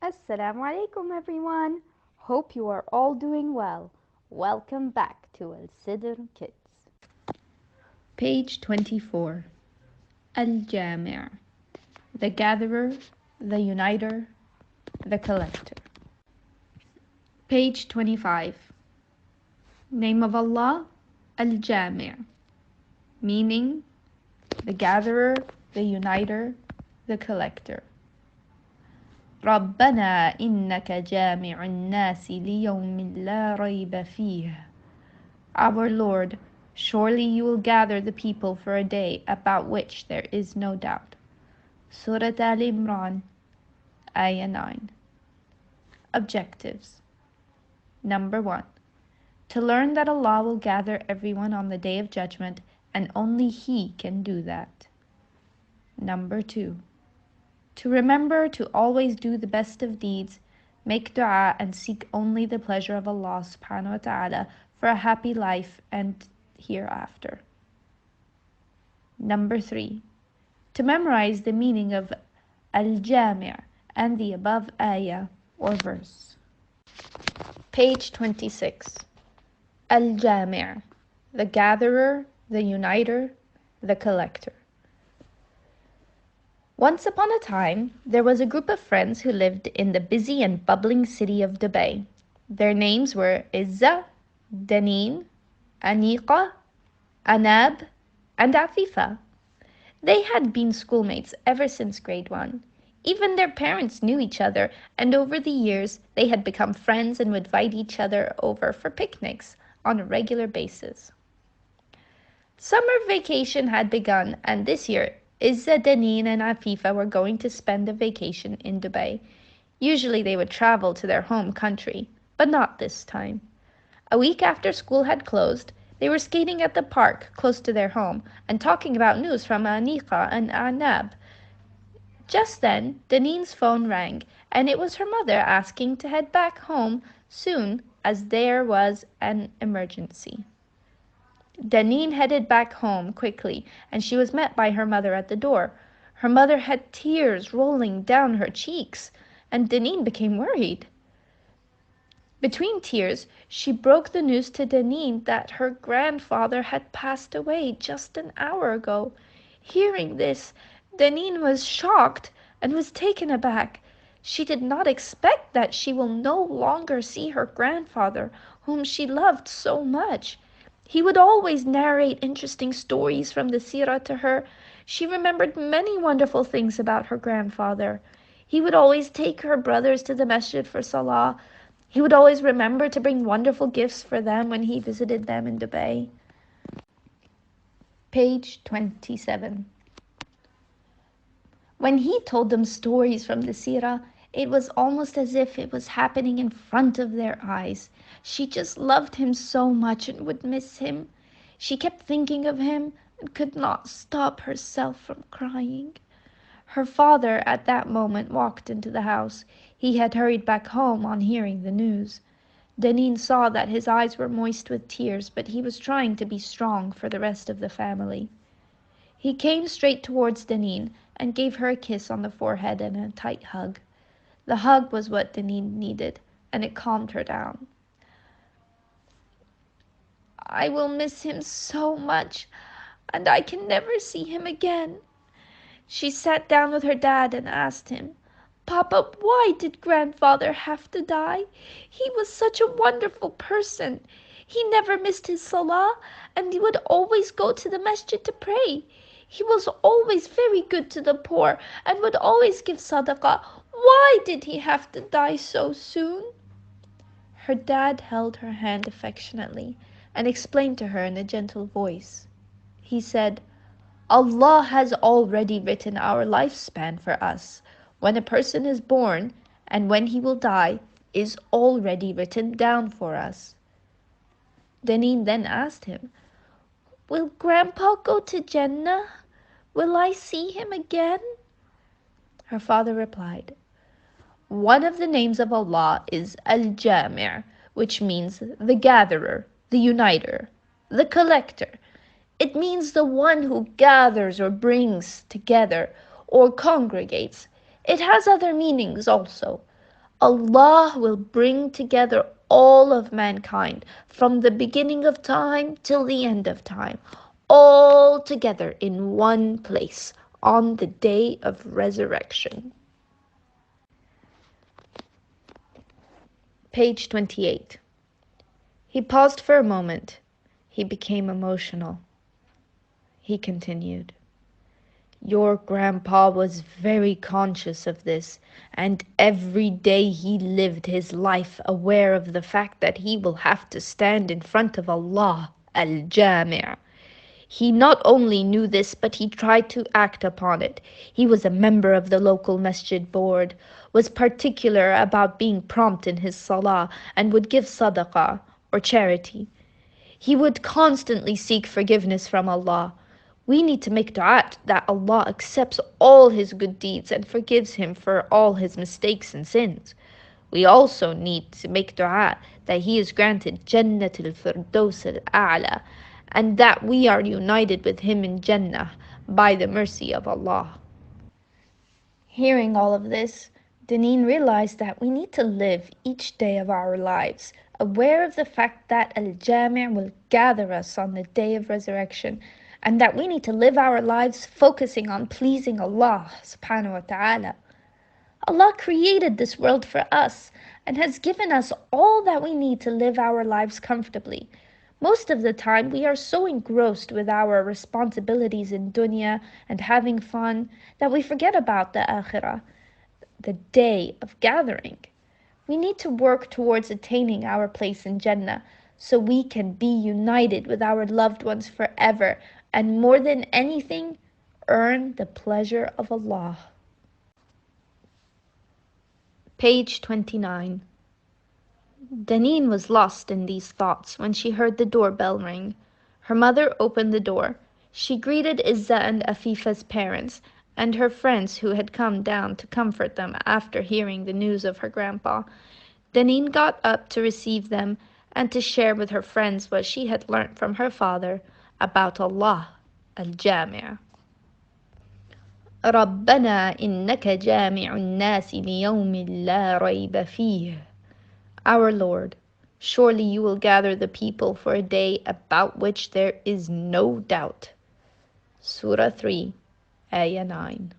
Assalamu alaikum everyone. Hope you are all doing well. Welcome back to Al Sidr Kids. Page 24. Al-Jami', the gatherer, the uniter, the collector. Page 25. Name of Allah, Al-Jami', meaning the gatherer, the uniter, the collector. ربنا إنك جامع الناس ليوم لا ريب فيه. Our Lord, surely you will gather the people for a day about which there is no doubt. Surat Al-Imran, Ayah 9. Objectives. Number 1. To learn that Allah will gather everyone on the Day of Judgment, and only He can do that. Number 2. To remember to always do the best of deeds, make dua and seek only the pleasure of Allah subhanahu wa ta'ala for a happy life and hereafter. Number 3. To memorize the meaning of Al-Jami' and the above ayah or verse. Page 26. Al-Jami', the gatherer, the uniter, the collector. Once upon a time, there was a group of friends who lived in the busy and bubbling city of Dubai. Their names were Izza, Daneen, Aniqa, Anab, and Afifa. They had been schoolmates ever since grade 1. Even their parents knew each other, and over the years they had become friends and would invite each other over for picnics on a regular basis. Summer vacation had begun, and this year Izza, Daneen, and Afifa were going to spend a vacation in Dubai. Usually they would travel to their home country, but not this time. A week after school had closed, they were skating at the park close to their home and talking about news from Aniqa and Anab. Just then, Daneen's phone rang, and it was her mother asking to head back home soon as there was an emergency. Daneen headed back home quickly, and she was met by her mother at the door. Her mother had tears rolling down her cheeks, and Daneen became worried. Between tears, she broke the news to Daneen that her grandfather had passed away just an hour ago. Hearing this, Daneen was shocked and was taken aback. She did not expect that she will no longer see her grandfather, whom she loved so much. He would always narrate interesting stories from the seerah to her. She remembered many wonderful things about her grandfather. He would always take her brothers to the masjid for salah. He would always remember to bring wonderful gifts for them when he visited them in Dubai. Page 27. When he told them stories from the seerah, it was almost as if it was happening in front of their eyes. She just loved him so much and would miss him. She kept thinking of him and could not stop herself from crying. Her father at that moment walked into the house. He had hurried back home on hearing the news. Daneen saw that his eyes were moist with tears, but he was trying to be strong for the rest of the family. He came straight towards Daneen and gave her a kiss on the forehead and a tight hug. The hug was what Daneen needed, and it calmed her down. I will miss him so much, and I can never see him again. She sat down with her dad and asked him, Papa, why did grandfather have to die? He was such a wonderful person. He never missed his salah, and he would always go to the masjid to pray. He was always very good to the poor and would always give sadaqah. Why did he have to die so soon? Her dad held her hand affectionately and explained to her in a gentle voice. He said, Allah has already written our lifespan for us. When a person is born and when he will die is already written down for us. Daneen then asked him, Will Grandpa go to Jannah? Will I see him again? Her father replied, One of the names of Allah is Al-Jami', which means the gatherer, the uniter, the collector. It means the one who gathers or brings together or congregates. It has other meanings also. Allah will bring together all of mankind from the beginning of time till the end of time, all together in one place on the day of resurrection. Page 28. He paused for a moment. He became emotional. He continued. Your grandpa was very conscious of this, and every day he lived his life aware of the fact that he will have to stand in front of Allah al-Jami'. He not only knew this, but he tried to act upon it. He was a member of the local masjid board, was particular about being prompt in his salah, and would give sadaqah, or charity. He would constantly seek forgiveness from Allah. We need to make dua that Allah accepts all his good deeds and forgives him for all his mistakes and sins. We also need to make dua that he is granted Jannat al-Firdaus al-A'la and that we are united with him in Jannah by the mercy of Allah. Hearing all of this, Deneen realized that we need to live each day of our lives aware of the fact that Al-Jami' will gather us on the day of resurrection, and that we need to live our lives focusing on pleasing Allah subhanahu wa ta'ala. Allah created this world for us and has given us all that we need to live our lives comfortably. Most of the time, we are so engrossed with our responsibilities in dunya and having fun that we forget about the akhirah, the day of gathering. We need to work towards attaining our place in Jannah so we can be united with our loved ones forever and more than anything, earn the pleasure of Allah. Page 29. Deneen was lost in these thoughts when she heard the doorbell ring. Her mother opened the door. She greeted Izza and Afifa's parents and her friends who had come down to comfort them after hearing the news of her grandpa. Deneen got up to receive them and to share with her friends what she had learnt from her father about Allah al-Jami'. ربنا إنك جامع الناس ليوم لا ريب فيه. Our Lord, surely you will gather the people for a day about which there is no doubt. Surah 3, Ayah 9.